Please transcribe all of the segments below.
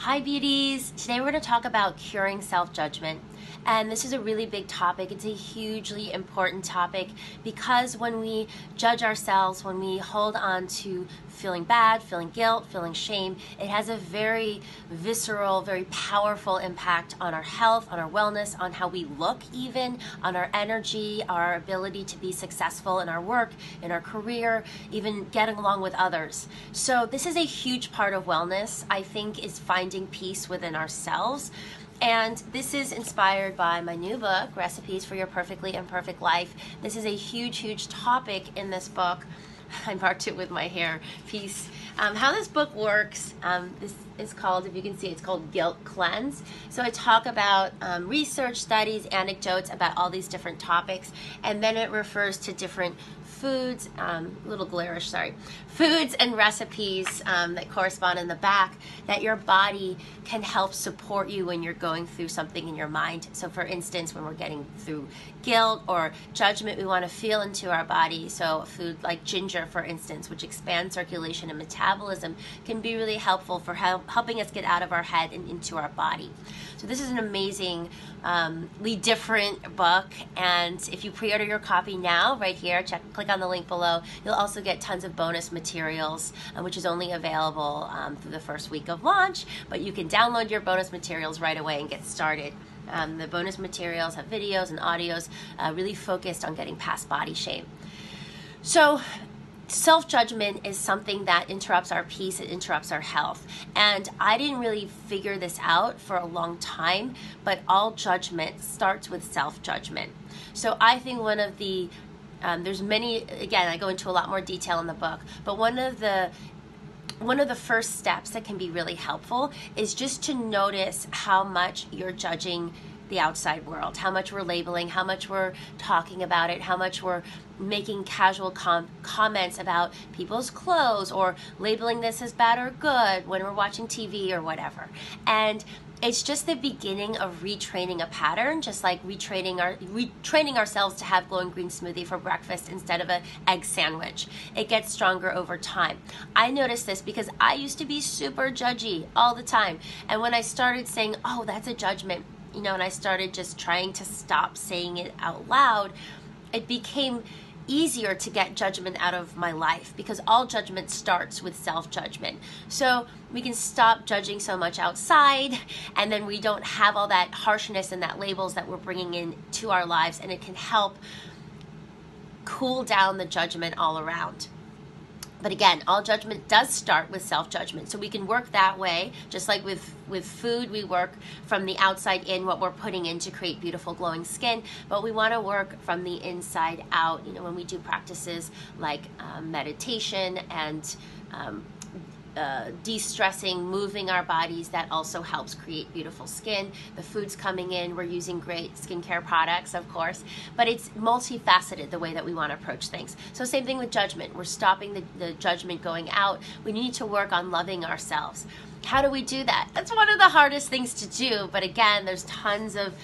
Hi beauties! Today we're going to talk about curing self-judgment. And this is a really big topic. It's a hugely important topic because when we judge ourselves, when we hold on to feeling bad, feeling guilt, feeling shame, it has a very visceral, very powerful impact on our health, on our wellness, on how we look even, on our energy, our ability to be successful in our work, in our career, even getting along with others. So this is a huge part of wellness, I think, is finding peace within ourselves. And this is inspired by my new book, Recipes for Your Perfectly Imperfect Life. This is a huge, huge topic in this book. I marked it with my hair piece. How this book works, this is called, if you can see, it's called Guilt Cleanse. So I talk about research, studies, anecdotes about all these different topics, and then it refers to different foods, a little glarish, sorry, foods and recipes that correspond in the back that your body can help support you when you're going through something in your mind. So for instance, when we're getting through guilt or judgment, we want to feel into our body. So a food like ginger, for instance, which expands circulation and metabolism, can be really helpful for helping us get out of our head and into our body. So this is an amazingly different book, and if you pre-order your copy now, right here, click on the link below, you'll also get tons of bonus materials, which is only available through the first week of launch, but you can download your bonus materials right away and get started. The bonus materials have videos and audios really focused on getting past body shame. So self-judgment is something that interrupts our peace, it interrupts our health. And I didn't really figure this out for a long time, but all judgment starts with self-judgment. So I think one of the, there's many, again, I go into a lot more detail in the book, but one of the first steps that can be really helpful is just to notice how much you're judging the outside world, how much we're labeling, how much we're talking about it, how much we're making casual comments about people's clothes or labeling this as bad or good when we're watching TV or whatever. And it's just the beginning of retraining a pattern, just like retraining ourselves to have glowing green smoothie for breakfast instead of an egg sandwich. It gets stronger over time. I noticed this because I used to be super judgy all the time. And when I started saying, oh, that's a judgment, you know, and I started just trying to stop saying it out loud, it became easier to get judgment out of my life because all judgment starts with self-judgment. So we can stop judging so much outside, and then we don't have all that harshness and that labels that we're bringing into our lives, and it can help cool down the judgment all around. But again, all judgment does start with self-judgment. So we can work that way, just like with food, we work from the outside in, what we're putting in to create beautiful glowing skin, but we want to work from the inside out. You know, when we do practices like meditation and de-stressing, moving our bodies, that also helps create beautiful skin. The food's coming in, we're using great skincare products, of course, but it's multifaceted the way that we want to approach things. So same thing with judgment. We're stopping the judgment going out. We need to work on loving ourselves. How do we do that? That's one of the hardest things to do, but again, there's tons of,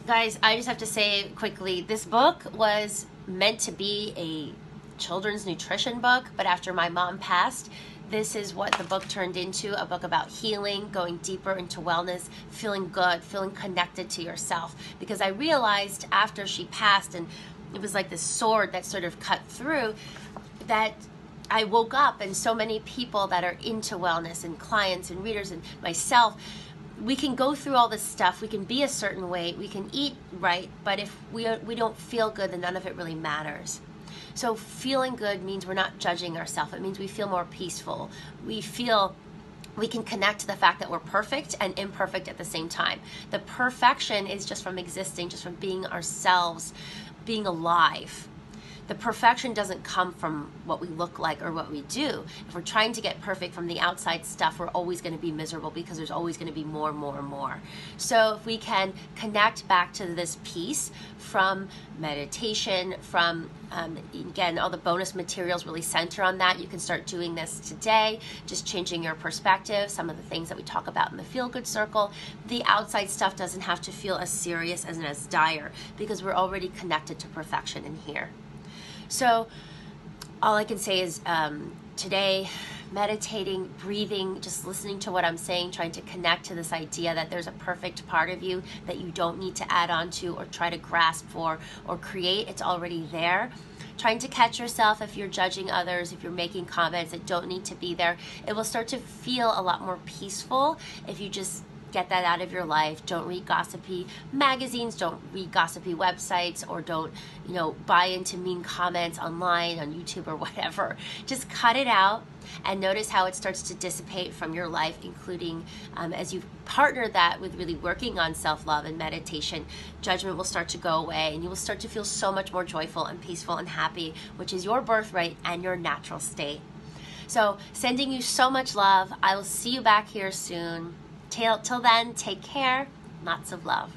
guys, I just have to say quickly, this book was meant to be a children's nutrition book, but after my mom passed, this is what the book turned into, a book about healing, going deeper into wellness, feeling good, feeling connected to yourself. Because I realized after she passed, and it was like this sword that sort of cut through, that I woke up, and so many people that are into wellness, and clients and readers and myself, we can go through all this stuff, we can be a certain way, we can eat right, but if we don't feel good, then none of it really matters. So feeling good means we're not judging ourselves. It means we feel more peaceful. We feel we can connect to the fact that we're perfect and imperfect at the same time. The perfection is just from existing, just from being ourselves, being alive. The perfection doesn't come from what we look like or what we do. If we're trying to get perfect from the outside stuff, we're always going to be miserable because there's always going to be more, more, more. So if we can connect back to this peace from meditation, from, again, all the bonus materials really center on that. You can start doing this today, just changing your perspective, some of the things that we talk about in the feel-good circle. The outside stuff doesn't have to feel as serious and as dire because we're already connected to perfection in here. So all I can say is today meditating, breathing, just listening to what I'm saying, trying to connect to this idea that there's a perfect part of you that you don't need to add on to or try to grasp for or create. It's already there. Trying to catch yourself if you're judging others, if you're making comments that don't need to be there. It will start to feel a lot more peaceful if you just get that out of your life. Don't read gossipy magazines, don't read gossipy websites, or don't, buy into mean comments online on YouTube or whatever. Just cut it out and notice how it starts to dissipate from your life, including as you partner that with really working on self-love and meditation. Judgment will start to go away and you will start to feel so much more joyful and peaceful and happy, which is your birthright and your natural state. So sending you so much love. I will see you back here soon. Till then, take care. Lots of love.